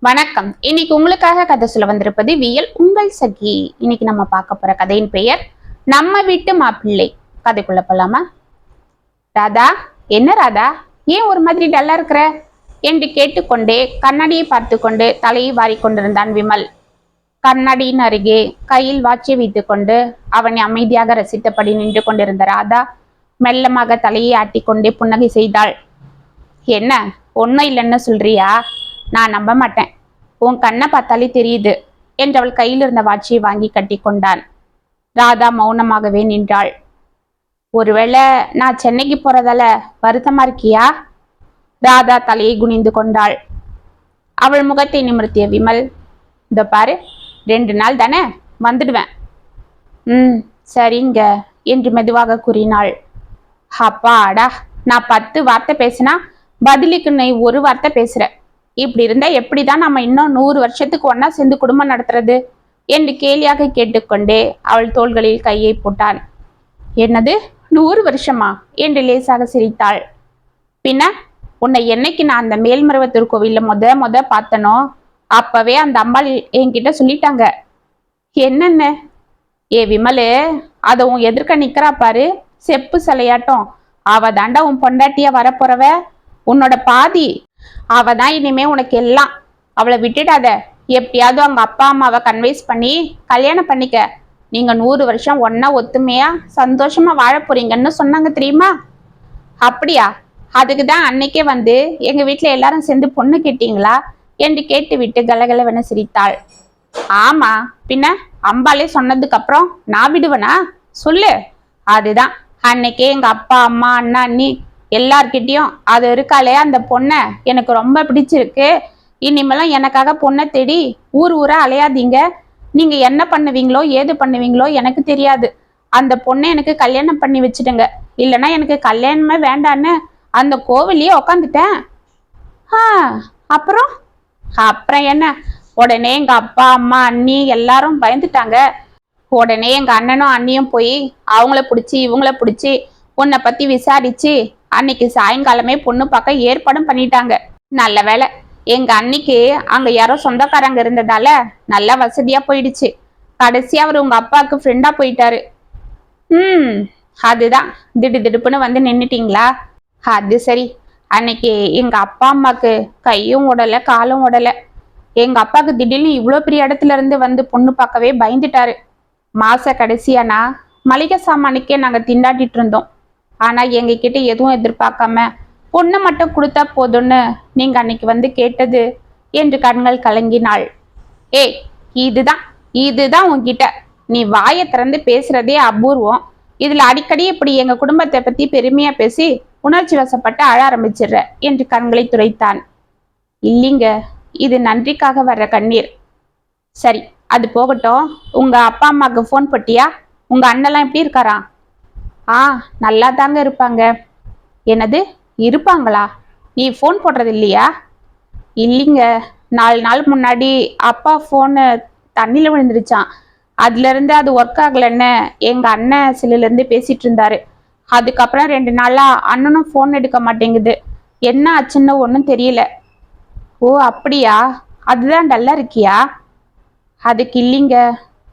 வணக்கம். இன்னைக்கு உங்களுக்காக கதை சொல்ல வந்திருப்பது வியல் உங்கள் சகி. இன்னைக்கு நம்ம பார்க்க போற கதையின் பெயர் நம்ம வீட்டு மாப்பிள்ளை. கதைக்குள்ள போலாமா? ராதா, என்ன ராதா, ஏன் ஒரு மாதிரி டல்லா இருக்கிற என்று கேட்டுக்கொண்டே கண்ணாடியை பார்த்து கொண்டு தலையை வாரிக்கொண்டிருந்தான் விமல். கண்ணாடியின் அருகே கையில் வாட்சியை வைத்துக் கொண்டு அவனை அமைதியாக ரசித்தபடி நின்று கொண்டிருந்த ராதா மெல்லமாக தலையை ஆட்டிக்கொண்டே புன்னகை செய்தாள். என்ன, ஒன்னும் இல்லைன்னு சொல்றியா? நான் நம்ப மாட்டேன், உன் கண்ணை பார்த்தாலே தெரியுது என்று அவள் கையில் இருந்த வாட்சியை வாங்கி கட்டி கொண்டான். ராதா மௌனமாகவே நின்றாள். ஒருவேளை நான் சென்னைக்கு போறதால வருத்தமா இருக்கியா? ராதா தலையை குனிந்து கொண்டாள். அவள் முகத்தை நிமிர்த்திய விமல், இதோ பாரு, 2 நாள் தானே, வந்துடுவேன். சரிங்க என்று மெதுவாக கூறினாள். அப்பாடா, நான் 10 வார்த்தை பேசினா பதிலுக்கு நீ 1 வார்த்தை பேசுற. இப்படி இருந்தா எப்படிதான் நம்ம இன்னும் 100 வருஷத்துக்கு ஒன்னா சேர்ந்து குடும்பம் நடத்துறது என்று கேலியாக கேட்டுக்கொண்டே அவள் தோள்களில் கையை போட்டான். என்னது, 100 வருஷமா என்று லேசாக சிரித்தாள். பின்ன உன்னை என்னைக்கு நான் அந்த மேல்மருவத்தூர் கோவில்ல முத பார்த்தனோ அப்பவே அந்த அம்பாள் என்கிட்ட சொல்லிட்டாங்க. என்னென்ன? ஏ விமலு, அதை உன் எதிர்க்க நிக்கிறா பாரு, செப்பு சிலையாட்டம். அவ தாண்டா உன் பொண்டாட்டியா வரப்போறவ, உன்னோட பாதி. அவ தான் இனிமே உனக்கு எல்லாம். அவளை விட்டுடாத. எப்படியாவது அவங்க அப்பா அம்மாவை கன்வின்ஸ் பண்ணி கல்யாணம் பண்ணிக்க. நீங்க 100 வருஷம் ஒன்னா ஒத்துமையா சந்தோஷமா வாழ போறீங்கன்னு சொன்னாங்க தெரியுமா? அப்படியா? அதுக்கு தான் அன்னைக்கே வந்து எங்க வீட்டுல எல்லாரும் சேர்ந்து பொண்ணு கேட்டீங்களா என்று கேட்டுவிட்டு கலகலவென சிரித்தாள். ஆமா, பின்ன அம்பாலே சொன்னதுக்கு அப்புறம் நான் விடுவனா சொல்லு? அதுதான் அன்னைக்கே எங்க அப்பா அம்மா அண்ணா அண்ணி எல்லார்கிட்டையும் அது இருக்காளே அந்த பொண்ணை எனக்கு ரொம்ப பிடிச்சிருக்கு, இனிமேலும் எனக்காக பொண்ணை தேடி ஊரா அலையாதீங்க, நீங்க என்ன பண்ணுவீங்களோ ஏது பண்ணுவீங்களோ எனக்கு தெரியாது, அந்த பொண்ணை எனக்கு கல்யாணம் பண்ணி வச்சுடுங்க, இல்லைன்னா எனக்கு கல்யாணமே வேண்டான்னு அந்த கோவிலையே உக்காந்துட்டேன். அப்புறம் அப்புறம் என்ன, உடனே எங்க அப்பா அம்மா அண்ணி எல்லாரும் பயந்துட்டாங்க. உடனே எங்க அண்ணனும் அண்ணியும் போய் அவங்கள பிடிச்சி இவங்கள பிடிச்சி உன்னை பத்தி விசாரிச்சு அன்னைக்கு சாயங்காலமே பொண்ணு பார்க்க ஏற்பாடும் பண்ணிட்டாங்க. நல்ல வேலை, எங்க அன்னைக்கு அங்க யாரோ சொந்தக்காரங்க இருந்ததால நல்லா வசதியா போயிடுச்சு. கடைசியா அவர் உங்க அப்பாவுக்கு ஃப்ரெண்டா போயிட்டாரு. அதுதான் திடுப்புன்னு வந்து நின்னுட்டீங்களா? அது சரி. அன்னைக்கு எங்க அப்பா அம்மாக்கு கையும் உடல காலும் உடல. எங்க அப்பாவுக்கு திடீர்னு இவ்வளோ பெரிய இடத்துல இருந்து வந்து பொண்ணு பார்க்கவே பயந்துட்டாரு. மாச கடைசியானா மளிகை சாமானுக்கே நாங்க திண்டாடிட்டு இருந்தோம். ஆனா எங்க கிட்ட எதுவும் எதிர்பார்க்காம பொண்ணை மட்டும் கொடுத்தா போதும்னு நீங்க அன்னைக்கு வந்து கேட்டது என்று கண்கள் கலங்கினாள். ஏய், இதுதான் உன்கிட்ட நீ வாயை திறந்து பேசுறதே அபூர்வம். இதுல அடிக்கடி இப்படி எங்க குடும்பத்தை பத்தி பெருமையா பேசி உணர்ச்சி வசப்பட்டு அழ ஆரம்பிச்சிடுற என்று கண்களை துரைத்தான். இல்லைங்க, இது நன்றிக்காக வர்ற கண்ணீர். சரி, அது போகட்டும். உங்க அப்பா அம்மாவுக்கு ஃபோன் போட்டியா? உங்க அண்ணெல்லாம் எப்படி இருக்காரா? நல்லா தாங்க இருப்பாங்க. என்னது, இருப்பாங்களா? நீ ஃபோன் போடுறது இல்லையா? இல்லைங்க, 4 நாள் முன்னாடி அப்பா ஃபோனு தண்ணியில் விழுந்துருச்சான். அதுலேருந்து அது ஒர்க் ஆகலைன்னு எங்கள் அண்ணன் சிலிலேருந்து பேசிகிட்டு இருந்தாரு. அதுக்கப்புறம் 2 நாளாக அண்ணனும் ஃபோன் எடுக்க மாட்டேங்குது. என்ன ஆச்சுன்னு ஒன்றும் தெரியல. ஓ அப்படியா? அதுதான் டல்லா இருக்கியா? அதுக்கு இல்லைங்க,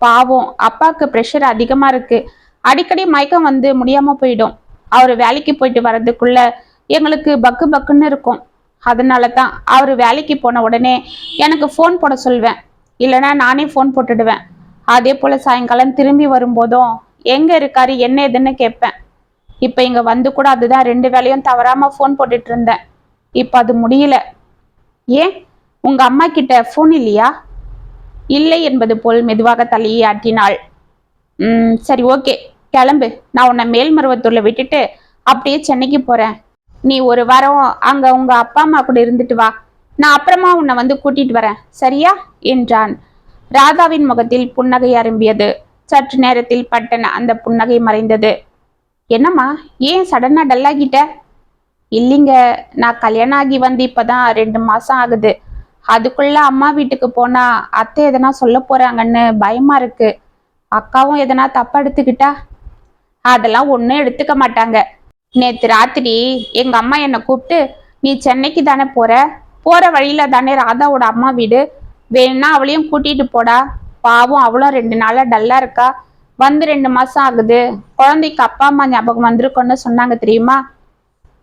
பாவம் அப்பாவுக்கு ப்ரெஷர் அதிகமாக இருக்குது. அடிக்கடி மயக்கம் வந்து முடியாமல் போயிடும். அவர் வேலைக்கு போயிட்டு வர்றதுக்குள்ள எங்களுக்கு பக்கு பக்குன்னு இருக்கும். அதனால தான் அவர் வேலைக்கு போன உடனே எனக்கு ஃபோன் போட சொல்வேன், இல்லைன்னா நானே ஃபோன் போட்டுடுவேன். அதே போல் சாயங்காலம் திரும்பி வரும்போதும் எங்கே இருக்காரு என்ன ஏதுன்னு கேட்பேன். இப்போ இங்கே வந்து கூட அதுதான் 2 வேளையும் தவறாமல் ஃபோன் போட்டுட்டு இருந்தேன். இப்போ அது முடியல. ஏன், உங்கள் அம்மா கிட்ட ஃபோன் இல்லையா? இல்லை என்பது போல் மெதுவாக தலையை ஆட்டினாள். சரி, ஓகே, கிளம்பு. நான் உன்னை மேல்மருவத்தூர்ல விட்டுட்டு அப்படியே சென்னைக்கு போறேன். நீ 1 வாரம் அங்க உங்க அப்பா அம்மா கூட இருந்துட்டு வா. நான் அப்புறமா உன்னை வந்து கூட்டிட்டு வரேன், சரியா என்றான். ராதாவின் முகத்தில் புன்னகை அரும்பியது. சற்று நேரத்தில் பட்டன அந்த புன்னகை மறைந்தது. என்னம்மா, ஏன் சடனா டல்லாகிட்ட? இல்லைங்க, நான் கல்யாணம் ஆகி வந்து இப்பதான் 2 மாசம் ஆகுது. அதுக்குள்ள அம்மா வீட்டுக்கு போனா அத்தை எதனா சொல்ல போறாங்கன்னு பயமா இருக்கு. அக்காவும் எதனா தப்பா எடுத்துக்கிட்டா? அதெல்லாம் ஒன்றும் எடுத்துக்க மாட்டாங்க. நேற்று ராத்திரி எங்க அம்மா என்னை கூப்பிட்டு, நீ சென்னைக்கு தானே போற, போற வழியில தானே ராதாவோட அம்மா வீடு, வேணும்னா அவளையும் கூட்டிட்டு போடா. பாவம் அவளும் 2 நாளா டல்லா இருக்கா. வந்து 2 மாசம் ஆகுது. குழந்தைக்கு அப்பா அம்மா ஞாபகம் வந்திருக்குன்னு சொன்னாங்க தெரியுமா?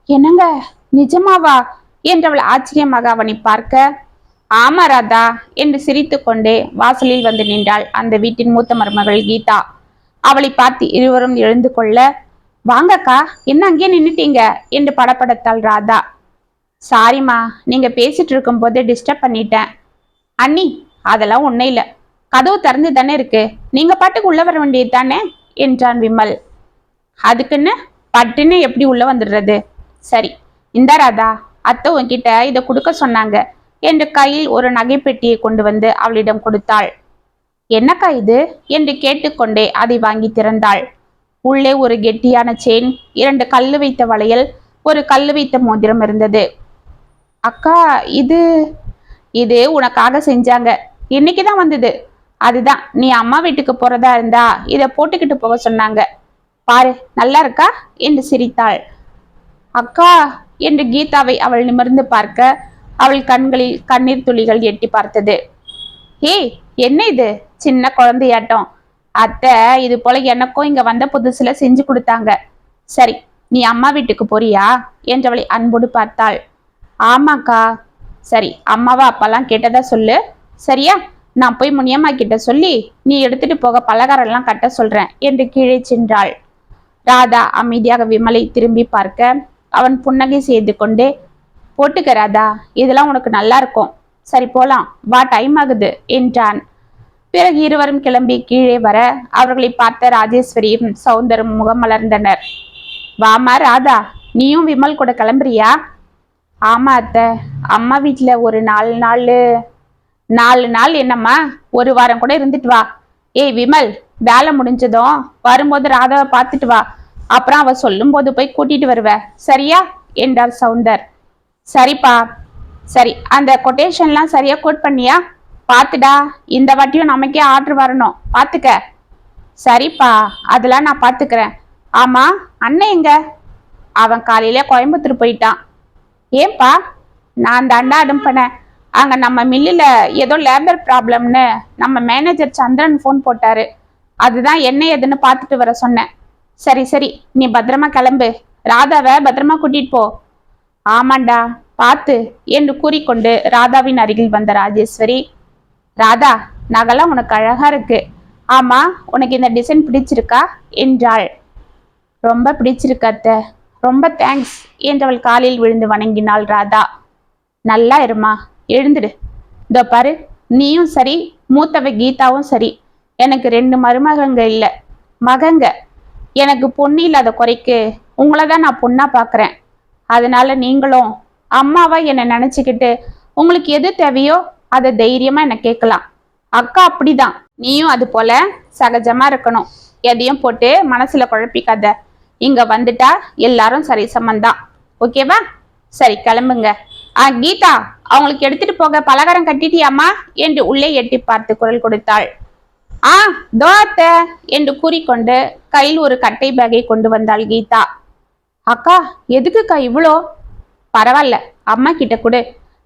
என்னங்க, நிஜமாவா என்றவள் ஆச்சரியமாக அவனை பார்க்க, ஆமா ராதா என்று சிரித்து கொண்டே வாசலில் வந்து நின்றாள் அந்த வீட்டின் மூத்த மருமகள் கீதா. அவளை பார்த்து இருவரும் எழுந்து கொள்ள, வாங்கக்கா, என்ன அங்கே நின்னுட்டீங்க என்று படப்படத்தாள் ராதா. சாரிம்மா, நீங்க பேசிட்டு இருக்கும் போதே டிஸ்டர்ப் பண்ணிட்டேன். அண்ணி, அதெல்லாம் ஒன்னும் இல்ல, கதவு திறந்து தானே இருக்கு, நீங்க பாட்டுக்கு உள்ள வர வேண்டியது தானே என்றான் விமல். அதுக்குன்னு பட்டுன்னு எப்படி உள்ள வந்துடுறது? சரி, இந்த ராதா, அத்தை உன்கிட்ட இதை கொடுக்க சொன்னாங்க என்று கையில் ஒரு நகைப்பெட்டியை கொண்டு வந்து அவளிடம் கொடுத்தாள். என்னக்கா இது என்று கேட்டுக்கொண்டே அதை வாங்கி திறந்தாள். உள்ளே ஒரு கெட்டியான செயின், 2 கல்லு வைத்த வளையல், ஒரு கல்லு வைத்த மோதிரம் இருந்தது. அக்கா, இது இது உனக்காக செஞ்சாங்க, இன்னைக்குதான் வந்தது. அதுதான் நீ அம்மா வீட்டுக்கு போறதா இருந்தா இதை போட்டுக்கிட்டு போக சொன்னாங்க. பாரு, நல்லா இருக்கா என்று சிரித்தாள். அக்கா என்று கீதாவை அவள் நிமிர்ந்து பார்க்க அவள் கண்களில் கண்ணீர் துளிகள் எட்டி பார்த்தது. ஏய், என்ன இது சின்ன குழந்தையாட்டம்? அத்தை இது போல எனக்கும் இங்க வந்த புதுசுல செஞ்சு கொடுத்தாங்க. சரி, நீ அம்மா வீட்டுக்கு போறியா என்றவளை அன்போடு பார்த்தாள். ஆமாக்கா. சரி, அம்மாவா அப்பாலாம் கேட்டதா சொல்லு, சரியா? நான் போய் முனியம்மா கிட்ட சொல்லி நீ எடுத்துட்டு போக பலகாரம் எல்லாம் கட்ட சொல்றேன் என்று கீழே சென்றாள். ராதா அமைதியாக விமலை திரும்பி பார்க்க அவன் புன்னகை செய்து கொண்டே, போட்டுக்க ராதா, இதெல்லாம் உனக்கு நல்லா இருக்கும். சரி போலாம், வா, டைம் ஆகுது என்றான். பிறகு இருவரும் கிளம்பி கீழே வர அவர்களை பார்த்த ராஜேஸ்வரியும் சௌந்தரும் முகம் மலர்ந்தனர். வாமா ராதா, நீயும் விமல் கூட கிளம்புறியா? ஆமா அத்தை, அம்மா வீட்டுல ஒரு 4 நாள் என்னம்மா, 1 வாரம் கூட இருந்துட்டு வா. ஏய் விமல், வேலை முடிஞ்சதும் வரும்போது ராதாவை பார்த்துட்டு வா, அப்புறம் அவ சொல்லும் போது போய் கூட்டிட்டு வருவ, சரியா என்றார் சௌந்தர். சரிப்பா. சரி, அந்த கொட்டேஷன்லாம் சரியா கோட் பண்ணியா? பார்த்துடா, இந்த வாட்டியும் நமக்கே ஆர்டர் வரணும், பார்த்துக்க. சரிப்பா, அதெல்லாம் நான் பார்த்துக்கிறேன். ஆமா, அண்ணன் எங்க? அவன் காலையில கோயம்புத்தூர் போயிட்டான். ஏன்பா? நான் தாண்டா அனுப்பினேன். அங்க நம்ம மில்லில் ஏதோ லேபர் ப்ராப்ளம்னு நம்ம மேனேஜர் சந்திரன் ஃபோன் போட்டாரு. அதுதான் என்ன ஏதுன்னு பார்த்துட்டு வர சொன்னேன். சரி சரி, நீ பத்திரமா கிளம்பு, ராதாவை பத்திரமா கூட்டிட்டு போ. ஆமாண்டா, பார்த்து என்று கூறிக்கொண்டு ராதாவின் அருகில் வந்த ராஜேஸ்வரி, ராதா, நகைலாம் உனக்கு அழகா இருக்கு. ஆமா, உனக்கு இந்த டிசைன் பிடிச்சிருக்கா என்றாள். ரொம்ப பிடிச்சிருக்கு அத்தை, ரொம்ப தேங்க்ஸ் என்றவள் காலில் விழுந்து வணங்கினாள் ராதா. நல்லா இருமா, எழுந்துடு. இதோ பாரு, நீயும் சரி, மூத்தவ கீதாவும் சரி, எனக்கு 2 மருமகங்க இல்லை, மகங்க. எனக்கு பொண்ணு இல்லாத குறைக்கு உங்களை தான் நான் பொண்ணா பார்க்குறேன். அதனால நீங்களும் அம்மாவா என்னை நினச்சிக்கிட்டு உங்களுக்கு எது தேவையோ அதை தைரியமா என்னை கேட்கலாம். அக்கா அப்படிதான், நீயும் அது போல சகஜமா இருக்கணும். எதையும் போட்டு மனசுல குழப்பிக்காத. இங்க வந்துட்டா எல்லாரும் சரி சமந்தான், ஓகேவா? சரி, கிளம்புங்க. கீதா, அவங்களுக்கு எடுத்துட்டு போக பலகாரம் கட்டிட்டியாமா என்று உள்ளே எட்டி பார்த்து குரல் கொடுத்தாள். தோ அத்தை என்று கூறிக்கொண்டு கையில் ஒரு கட்டை பேக்கை கொண்டு வந்தாள் கீதா. அக்கா, எதுக்குக்கா இவ்வளோ? பரவாயில்ல, அம்மா கிட்ட கொடு,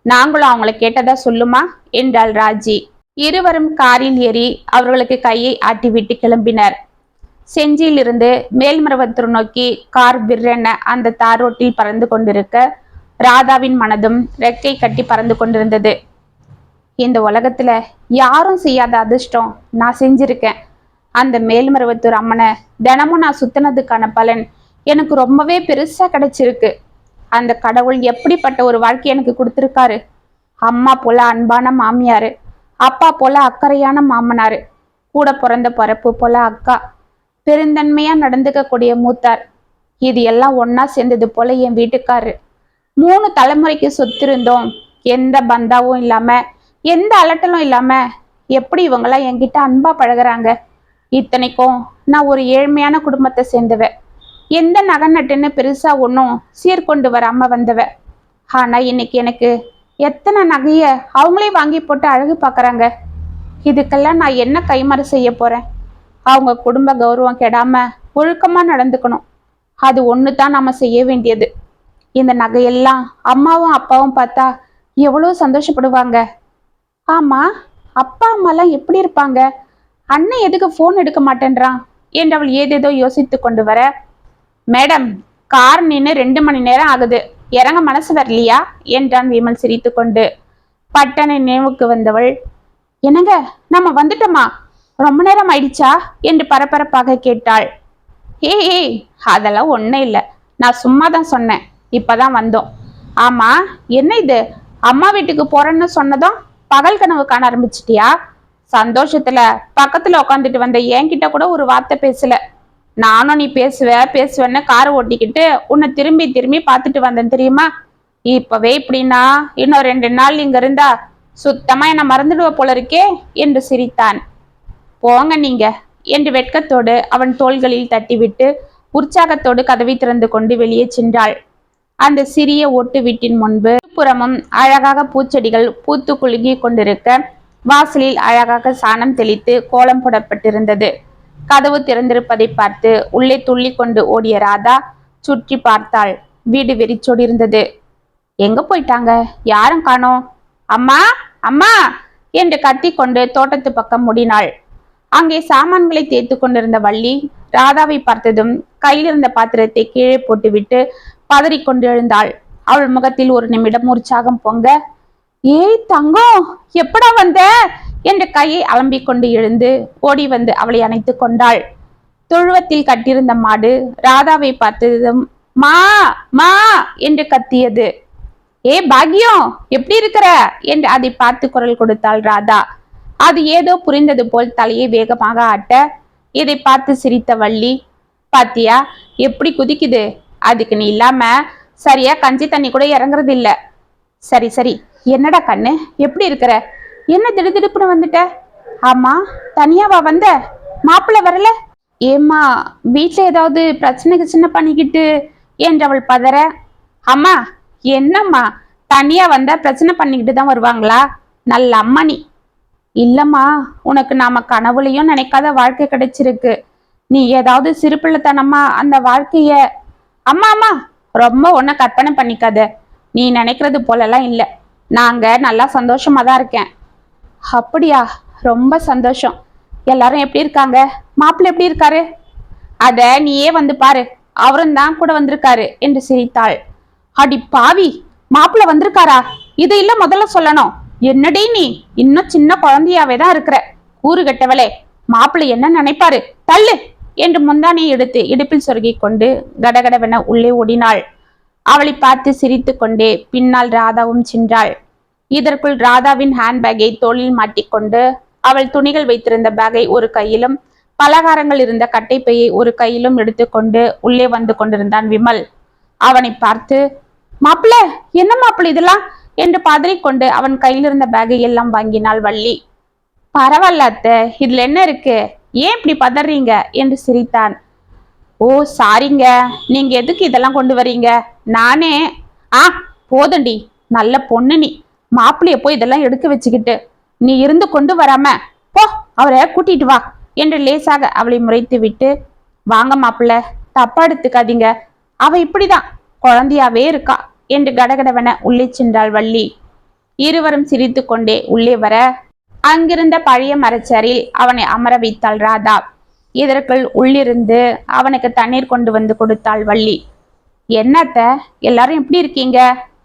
நாங்களும் அவங்கள கேட்டதா சொல்லுமா என்றாள் ராஜி. இருவரும் காரில் ஏறி அவர்களுக்கு கையை ஆட்டிவிட்டு கிளம்பினர். செஞ்சியிலிருந்து மேல்மருவத்தூர் நோக்கி கார் விற்றென அந்த தார் ரோட்டில் பறந்து கொண்டிருக்க ராதாவின் மனதும் ரெக்கை கட்டி பறந்து கொண்டிருந்தது. இந்த உலகத்துல யாரும் செய்யாத அதிர்ஷ்டம் நான் செஞ்சிருக்கேன். அந்த மேல்மருவத்தூர் அம்மனை தினமும் நான் சுத்தினதுக்கான பலன் எனக்கு ரொம்பவே பெருசா கிடைச்சிருக்கு. அந்த கடவுள் எப்படிப்பட்ட ஒரு வாழ்க்கை எனக்கு கொடுத்துருக்காரு. அம்மா போல அன்பான மாமியாரு, அப்பா போல அக்கறையான மாமனாரு, கூட பிறந்த பரப்பு போல அக்கா, பெருந்தன்மையா நடந்துக்கக்கூடிய மூத்தார், இது எல்லாம் ஒன்னா சேர்ந்தது போல என் வீட்டுக்காரு. 3 தலைமுறைக்கு சொத்து இருந்தோம், எந்த பந்தாவும் இல்லாம, எந்த அலட்டலும் இல்லாம எப்படி இவங்கெல்லாம் என்கிட்ட அன்பா பழகுறாங்க. இத்தனைக்கும் நான் ஒரு ஏழ்மையான குடும்பத்தை சேர்ந்தவ, எந்த நகை நட்டுன்னு பெருசா ஒன்றும் சீர்கொண்டு வராம வந்தவ. ஆனா இன்னைக்கு எனக்கு எத்தனை நகைய அவங்களே வாங்கி போட்டு அழகு பார்க்கறாங்க. இதுக்கெல்லாம் நான் என்ன கைமாறு செய்ய போறேன்? அவங்க குடும்ப கௌரவம் கெடாம ஒழுக்கமா நடந்துக்கணும். அது ஒன்று தான் நாம செய்ய வேண்டியது. இந்த நகையெல்லாம் அம்மாவும் அப்பாவும் பார்த்தா எவ்வளோ சந்தோஷப்படுவாங்க. ஆமா, அப்பா அம்மாலாம் எப்படி இருப்பாங்க? அண்ணன் எதுக்கு போன் எடுக்க மாட்டேன்றான் என்று அவள் ஏதேதோ யோசித்து கொண்டு வர, மேடம், கார் நின்று 2 மணி நேரம் ஆகுது, இறங்க மனசு வரலையா என்றான் விமல் சிரித்து கொண்டு. பட்டனை நினைவுக்கு வந்தவள், என்னங்க, நம்ம வந்துட்டோமா? ரொம்ப நேரம் ஆயிடுச்சா என்று பரபரப்பாக கேட்டாள். ஏய், அதெல்லாம் ஒன்றும் இல்லை, நான் சும்மா தான் சொன்னேன், இப்பதான் வந்தோம். ஆமா, என்ன இது, அம்மா வீட்டுக்கு போறேன்னு சொன்னதும் பகல் கனவு காண ஆரம்பிச்சிட்டியா? சந்தோஷத்துல பக்கத்துல உட்காந்துட்டு வந்த என்கிட்ட கூட ஒரு வார்த்தை பேசல. நானும் நீ பேசுவேன்னு காரை ஓட்டிக்கிட்டு உன்னை திரும்பி திரும்பி பார்த்துட்டு வந்தேன் தெரியுமா? இப்பவே இப்படின்னா இன்னும் 2 நாள் இங்க இருந்தா சுத்தமா என்ன மறந்துடுவ போல இருக்கே என்று சிரித்தான். போங்க நீங்க என்று வெட்கத்தோடு அவன் தோள்களில் தட்டிவிட்டு உற்சாகத்தோடு கதவை திறந்து கொண்டு வெளியே சென்றாள். அந்த சிறிய ஓட்டு வீட்டின் முன்பு புறமும் அழகாக பூச்செடிகள் பூத்து குலுங்கி கொண்டிருக்க, வாசலில் அழகாக சாணம் தெளித்து கோலம் போடப்பட்டிருந்தது. கதவு திறந்திருப்பதை பார்த்து உள்ளே துள்ளி கொண்டு ஓடிய ராதா சுற்றி பார்த்தாள். வீடு வெறிச்சோடி இருந்தது. எங்க போயிட்டாங்க, யாரும் காணோம்? அம்மா, அம்மா என்று கத்திக்கொண்டு தோட்டத்து பக்கம் முடினாள். அங்கே சாமான்களை தேய்த்து கொண்டிருந்த வள்ளி ராதாவை பார்த்ததும் கையில் இருந்த பாத்திரத்தை கீழே போட்டுவிட்டு பதறிக்கொண்டு எழுந்தாள். அவள் முகத்தில் ஒரு நிமிடம் உற்சாகம் பொங்க, ஏய் தங்கம், எப்படா வந்த என்று கையை அலம்பிக் கொண்டு எழுந்து ஓடி வந்து அவளை அணைத்து கொண்டாள். தொழுவத்தில் கட்டியிருந்த மாடு ராதாவை பார்த்ததும் மா மா என்று கத்தியது. ஏ பாக்யம், எப்படி இருக்கிற என்று அதை பார்த்து குரல் கொடுத்தாள் ராதா. அது ஏதோ புரிந்தது போல் தலையை வேகமாக ஆட்ட, இதை பார்த்து சிரித்த வள்ளி, பாத்தியா எப்படி குதிக்குது, அதுக்கு நீ இல்லாம சரியா கஞ்சி தண்ணி கூட இறங்குறது இல்ல. சரி சரி, என்னடா கண்ணு, எப்படி இருக்கிற? என்ன திடுதிடுப்புன்னு வந்துட்ட? ஆமா, தனியாவா வந்த? மாப்பிள்ள வரல? ஏம்மா, வீட்டுல ஏதாவது பிரச்சனைக்கு சின்ன பண்ணிக்கிட்டு என்றவள் பதற, அம்மா என்னம்மா, தனியா வந்தா பிரச்சனை பண்ணிக்கிட்டு தான் வருவாங்களா? நல்ல அம்மா நீ. இல்லம்மா, உனக்கு நாம கனவுலையும் நினைக்காத வாழ்க்கை கிடைச்சிருக்கு. நீ ஏதாவது சிறுபிள்ளைத்தனமா அந்த வாழ்க்கைய, அம்மா அம்மா ரொம்ப ஒன்ன கற்பனை பண்ணிக்காத, நீ நினைக்கிறது போலலாம் இல்லை, நாங்க நல்லா சந்தோஷமா தான் இருக்கேன். அப்படியா, ரொம்ப சந்தோஷம். எல்லாரும் எப்படி இருக்காங்க? மாப்பிள்ளை எப்படி இருக்காரு? அத நீயே வந்து பாரு, அவரும் தான் கூட வந்திருக்காரு என்று சிரித்தாள். அடி பாவி, மாப்பிள்ளை வந்திருக்காரா? இது இல்ல முதல்ல சொல்லணும். என்னடி நீ இன்னும் சின்ன குழந்தையாவே தான் இருக்கிற, கூறு கெட்டவளே. மாப்பிள்ளை என்ன நினைப்பாரு, தள்ளு என்று முந்தானையை எடுத்து இடுப்பில் சொருகி கொண்டு கடகடவென உள்ளே ஓடினாள். அவளை பார்த்து சிரித்து கொண்டே பின்னால் ராதாவும் சென்றாள். இதற்குள் ராதாவின் ஹேண்ட்பேக்கை தோளில் மாட்டிக்கொண்டு அவள் துணிகள் வைத்திருந்த பேக்கை ஒரு கையிலும் பலகாரங்கள் இருந்த கட்டைப்பையை ஒரு கையிலும் எடுத்துக்கொண்டு உள்ளே வந்து கொண்டிருந்தான் விமல். அவனை பார்த்து, மாப்பிள்ள, என்ன மாப்பிள்ள இதெல்லாம் என்று பதறிக்கொண்டு அவன் கையில் இருந்த பேக்கை எல்லாம் வாங்கினாள் வள்ளி. பரவாயில்ல அத்தை, இதுல என்ன இருக்கு, ஏன் இப்படி பதறீங்க என்று சிரித்தான். ஓ சாரிங்க, நீங்க எதுக்கு இதெல்லாம் கொண்டு வரீங்க? நானே போதண்டி, நல்ல பொண்ணு நீ, மாப்பிள்ளைய போய் இதெல்லாம் எடுக்க வச்சுக்கிட்டு நீ இருந்து கொண்டு வராம போ, அவரை கூட்டிட்டு வா என்று லேசாக அவளை முறைத்து விட்டு, வாங்க மாப்பிள்ள, தப்பா எடுத்துக்காதீங்க, அவ இப்படிதான் குழந்தையாவே இருக்கா என்று கடகடவென உள்ளே சென்றாள் வள்ளி. இருவரும் சிரித்து கொண்டே உள்ளே வர அங்கிருந்த பழைய மரச்சரில் அவனை அமர வைத்தாள் ராதா. இதற்குள் உள்ளிருந்து அவனுக்கு தண்ணீர் கொண்டு வந்து கொடுத்தாள் வள்ளி. என்னத்த, எல்லாரும் எப்படி இருக்கீங்க?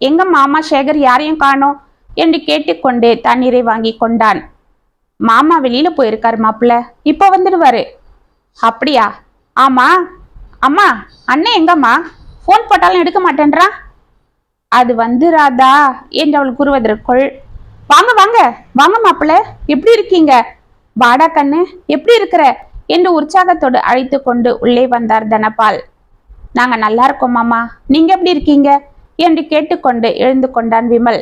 எங்க மாமா சேகர் யாரையும் காணோம் என்று கேட்டுக்கொண்டே தண்ணீரை வாங்கி கொண்டான். மாமா வெளியில போயிருக்காரு மாப்பிள்ள, இப்ப வந்துடுவாரு. அப்படியா? ஆமா அம்மா, அண்ணன் எங்கம்மா? போன் போட்டாலும் எடுக்க மாட்டேன்றா. அது வந்து ராதா என்று அவள் கூறுவதற்குள், வாங்க வாங்க வாங்க மாப்பிள்ள, எப்படி இருக்கீங்க? வாடா கண்ணு, எப்படி இருக்கிற என்று உற்சாகத்தோடு அழைத்து கொண்டு உள்ளே வந்தார் தனபால். நாங்க நல்லா இருக்கோம் மாமா, நீங்க எப்படி இருக்கீங்க என்று கேட்டுக்கொண்டு எழுந்து கொண்டான் விமல்.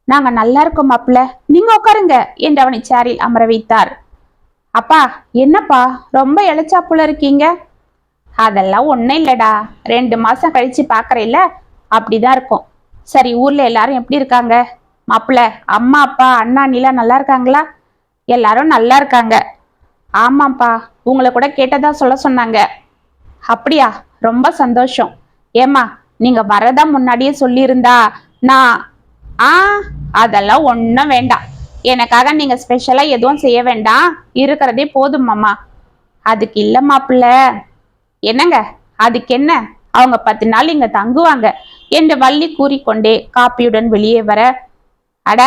நாங்க நல்லா இருக்கோம் மாப்பிள்ள, நீங்க உட்காருங்க என்று அவனை சேரில் அமர வைத்தார். அப்பா, என்னப்பா ரொம்ப இளைச்சாப்புல இருக்கீங்க? அதெல்லாம் ஒன்றும் இல்லடா, 2 மாசம் கழிச்சு பாக்குறேன்ல, அப்படிதான் இருக்கும். சரி, ஊர்ல எல்லாரும் எப்படி இருக்காங்க? மாப்பிள்ள, அம்மா அப்பா அண்ணா அண்ணிலாம் நல்லா இருக்காங்களா? எல்லாரும் நல்லா இருக்காங்க. ஆமாப்பா, உங்களை கூட கேட்டதா சொல்ல சொன்னாங்க. அப்படியா, ரொம்ப சந்தோஷம். ஏம்மா, நீங்க வரதா முன்னாடியே சொல்லியிருந்தா நான் ஆ, அதெல்லாம் ஒன்றும் வேண்டாம். எனக்காக நீங்க ஸ்பெஷலா எதுவும் செய்ய வேண்டாம், இருக்கிறதே போதும் மாமா. அதுக்கு இல்ல மாப்பிள்ள. என்னங்க, அதுக்கு என்ன, அவங்க 10 நாள் இங்க தங்குவாங்க என்று வள்ளி கூறிக்கொண்டே காப்பியுடன் வெளியே வர, அட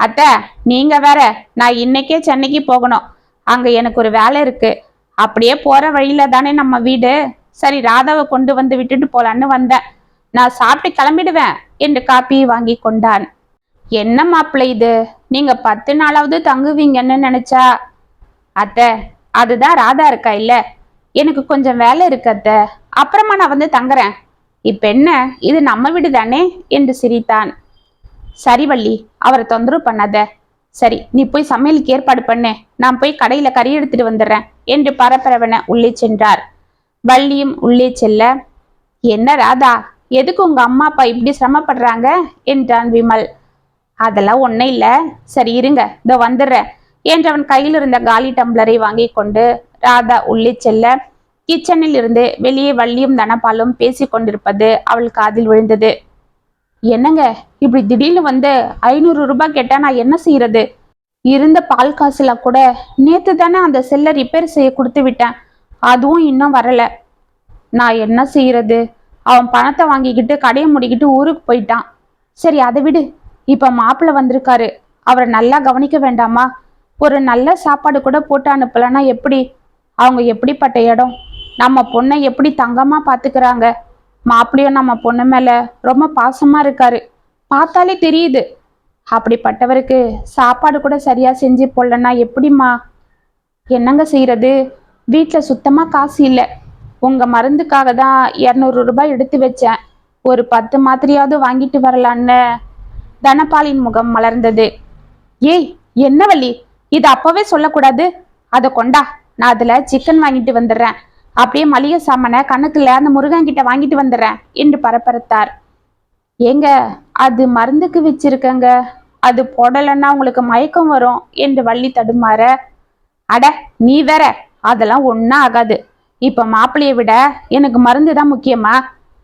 அத்தை, நீங்க வேற, நான் இன்னைக்கே சென்னைக்கு போகணும். அங்க எனக்கு ஒரு வேலை இருக்கு. அப்படியே போற வழியில தானே நம்ம வீடு. சரி, ராதாவை கொண்டு வந்து விட்டுட்டு போலான்னு வந்தேன். நான் சாப்பிட்டு கிளம்பிடுவேன் என்று காப்பியை வாங்கி கொண்டான். என்ன மாப்பிள்ளை இது, நீங்க 10 நாளாவது தங்குவீங்கன்னு நினைச்சா. அத்தை, அதுதான் ராதா இருக்கா இல்ல, எனக்கு கொஞ்சம் வேலை இருக்கு அத்தை, அப்புறமா நான் வந்து தங்குறேன். இப்ப என்ன, இது நம்ம வீடு தானே என்று சிரித்தான். சரி வள்ளி, அவரை தொந்தரவு பண்ணாத. சரி, நீ போய் சமையலுக்கு ஏற்பாடு பண்ணு, நான் போய் கடையில கறி எடுத்துட்டு வந்துடுறேன் என்று பரபரவென உள்ளே சென்றார். வள்ளியும் உள்ளே செல்ல, என்ன ராதா, எதுக்கு உங்க அம்மா அப்பா இப்படி சிரமப்படுறாங்க என்றான் விமல். அதெல்லாம் ஒன்னும் இல்ல, சரி இருங்க, இதோ வந்துடுறேன் என்று அவன் கையில் இருந்த காலி டம்ளரை வாங்கி கொண்டு ராதா உள்ளே செல்ல, கிச்சனில் இருந்து வெளியே வள்ளியும் தனபாலும் பேசி கொண்டிருப்பது அவள் காதில் விழுந்தது. என்னங்க, இப்படி திடீர்னு வந்து 500 ரூபாய் கேட்டா நான் என்ன செய்யறது? இருந்த பால் காசுல கூட நேத்து தானே அந்த செல்லை ரிப்பேர் செய்ய கொடுத்து விட்டேன், அதுவும் இன்னும் வரல. நான் என்ன செய்யறது? அவன் பணத்தை வாங்கிக்கிட்டு கடையை முடிக்கிட்டு ஊருக்கு போயிட்டான். சரி, அதை விடு. இப்ப மாப்பிள்ளை வந்திருக்காரு, அவரை நல்லா கவனிக்க வேண்டாமா? ஒரு நல்ல சாப்பாடு கூட போட்டு அனுப்பலன்னா எப்படி? அவங்க எப்படிப்பட்ட இடம், நம்ம பொண்ணை எப்படி தங்கமா பாத்துக்கிறாங்க. மாப்பிள்ளையும் நம்ம பொண்ணு மேல ரொம்ப பாசமா இருக்காரு, பார்த்தாலே தெரியுது. அப்படிப்பட்டவருக்கு சாப்பாடு கூட சரியா செஞ்சு போடலன்னா எப்படிம்மா? என்னங்க செய்யறது? வீட்டுல சுத்தமா காசு இல்லை. உங்க மருந்துக்காக தான் 200 ரூபாய் எடுத்து வச்சேன். ஒரு 10 மாத்திரையாவது வாங்கிட்டு வரலான்னு. தனபாலின் முகம் மலர்ந்தது. ஏய், என்ன வள்ளி, இது அப்பவே சொல்லக்கூடாது. அதை கொண்டா, நான் அதுல சிக்கன் வாங்கிட்டு வந்துடுறேன். அப்படியே மளிகை சாமான கணக்குல அந்த முருகன் கிட்ட வாங்கிட்டு வந்துடுறேன் என்று பரபரத்தார். ஏங்க, அது மருந்துக்கு வச்சிருக்கங்க, அது போடலன்னா உங்களுக்கு மயக்கம் வரும் என்று வள்ளி தடுமாற, அட நீ வேற, அதெல்லாம் ஒன்னும் ஆகாது. இப்ப மாப்பிள்ளைய விட எனக்கு மருந்து தான் முக்கியமா?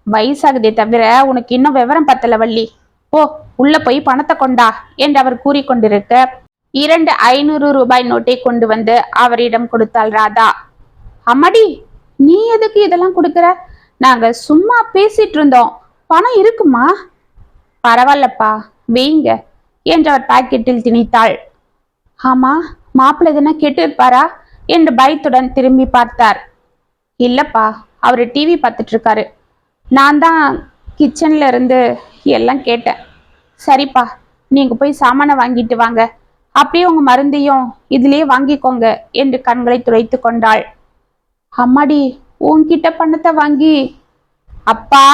வயசாகுதே தவிர உனக்கு இன்னும் விவரம் பத்தல வள்ளி. போ, உள்ள போய் பணத்தை கொண்டா என்று அவர் கூறிக்கொண்டிருக்க 2 500 ரூபாய் நோட்டை கொண்டு வந்து அவரிடம் கொடுத்தாள் ராதா. அம்மாடி, நீ எதுக்கு இதெல்லாம் கொடுக்கற? நாங்க சும்மா பேசிட்டு இருந்தோம், பணம் இருக்குமா? பரவாயில்லப்பா, வைங்க என்று அவர் பாக்கெட்டில் திணித்தாள். ஆமா, மாப்பிள்ளை எதுனா கேட்டு இருப்பாரா என்று பயத்துடன் திரும்பி பார்த்தார். இல்லப்பா, அவரு டிவி பார்த்துட்டு இருக்காரு. நான் தான் கிச்சன்ல இருந்து எல்லாம் கேட்டேன். சரிப்பா, நீங்க போய் சாமானை வாங்கிட்டு வாங்க, அப்படியே உங்க மருந்தையும் இதுலயே வாங்கிக்கோங்க என்று கண்களை துடைத்து கொண்டாள். அம்மாடி, உன்கிட்ட பணத்தை வாங்கி. அப்பா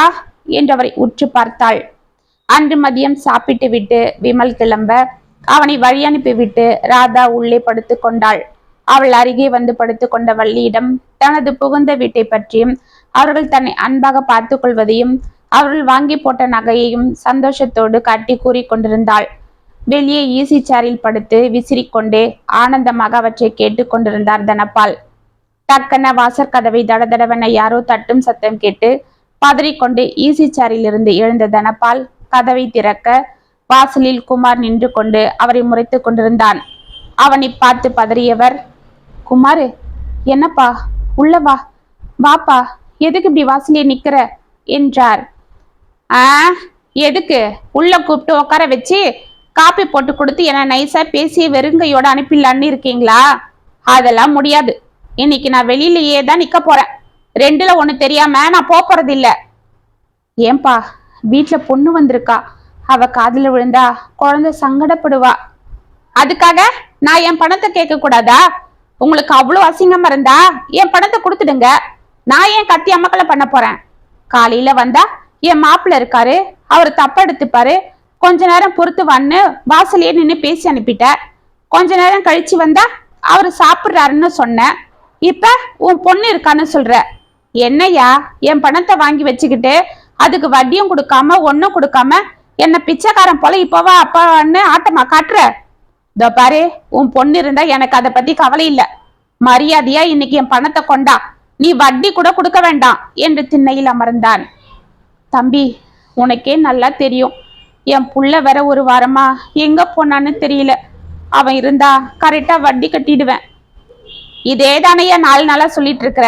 என்று அவரை உற்று பார்த்தாள். அன்று மதியம் சாப்பிட்டு விட்டு விமல் கிளம்ப அவனை வழி அனுப்பிவிட்டு ராதா உள்ளே படுத்து கொண்டாள். அவள் அருகே வந்து படுத்து கொண்ட வள்ளியிடம் தனது புகுந்த வீட்டை பற்றியும் அவர்கள் தன்னை அன்பாக பார்த்து கொள்வதையும் அவர்கள் வாங்கி போட்ட நகையையும் சந்தோஷத்தோடு காட்டி கூறிக்கொண்டிருந்தாள். வெளியே ஈசி சேரில் படுத்து விசிறிக்கொண்டே ஆனந்தமாக அவற்றை கேட்டு கொண்டிருந்தார் தனபால். டக்கன வாசற்கதவை தடதடவென யாரோ தட்டும் சத்தம் கேட்டு பதறிக்கொண்டு ஈசி சேரில் இருந்து எழுந்த தனபால் கதவை திறக்க வாசலில் குமார் நின்று கொண்டு அவரை முறைத்து கொண்டிருந்தான். அவனை பார்த்து பதறியவர், குமாரு, என்னப்பா, உள்ள வா, வாப்பா, எதுக்கு இப்படி வாசலே நிக்கிற என்றார். எதுக்கு? உள்ள கூப்பிட்டு உட்கார வச்சு காப்பி போட்டு கொடுத்து என்ன நைஸா பேசி வெறுங்கையோட அனுப்பிடலான்னு இருக்கீங்களா? அதெல்லாம் முடியாது. இன்னைக்கு நான் வெளியிலேயே தான் நிக்க போறேன். 2ல 1 தெரியாம நான் போறது இல்ல. ஏன்பா, வீட்டுல பொண்ணு வந்திருக்கா, அவ காதுல விழுந்தா குழந்தை சங்கடப்படுவா. அதுக்காக நான் என் பணத்தை கேட்க கூடாதா? உங்களுக்கு அவ்வளவு அசிங்கமா இருந்தா என் பணத்தை கொடுத்துடுங்க. நான் ஏன் கத்தி அமக்கலை பண்ண போறேன்? காலையில வந்தா என் மாப்பிள்ள இருக்காரு, அவர் தப்ப எடுத்துப்பாரு, கொஞ்ச நேரம் பொறுத்து வந்து வாசலையே நின்று பேசி அனுப்பிட்ட. கொஞ்ச நேரம் கழிச்சு வந்தா அவரு சாப்பிடுறாருன்னு சொன்ன. இப்ப உன் பொண்ணு இருக்கான்னு சொல்ற. என்னையா, என் பணத்தை வாங்கி வச்சுக்கிட்டு அதுக்கு வட்டியும் கொடுக்காம ஒன்னும் கொடுக்காம என்ன பிச்சைக்காரன் போல இப்பவா அப்பான்னு ஆட்டமா காட்டுற? இதோ பாரு, உன் பொண்ணு இருந்தா எனக்கு அதை பத்தி கவலை இல்ல. மரியாதையா இன்னைக்கு என் பணத்தை கொண்டா, நீ வட்டி கூட கொடுக்க வேண்டாம் என்று திண்ணையில் அமர்ந்தான். தம்பி, உனக்கே நல்லா தெரியும், என் புள்ள வேற ஒரு வாரமா எங்க போனான்னு தெரியல. அவன் இருந்தா கரெக்டா வட்டி கட்டிடுவேன். இதே தானையா 4 நாளா சொல்லிட்டு இருக்கிற.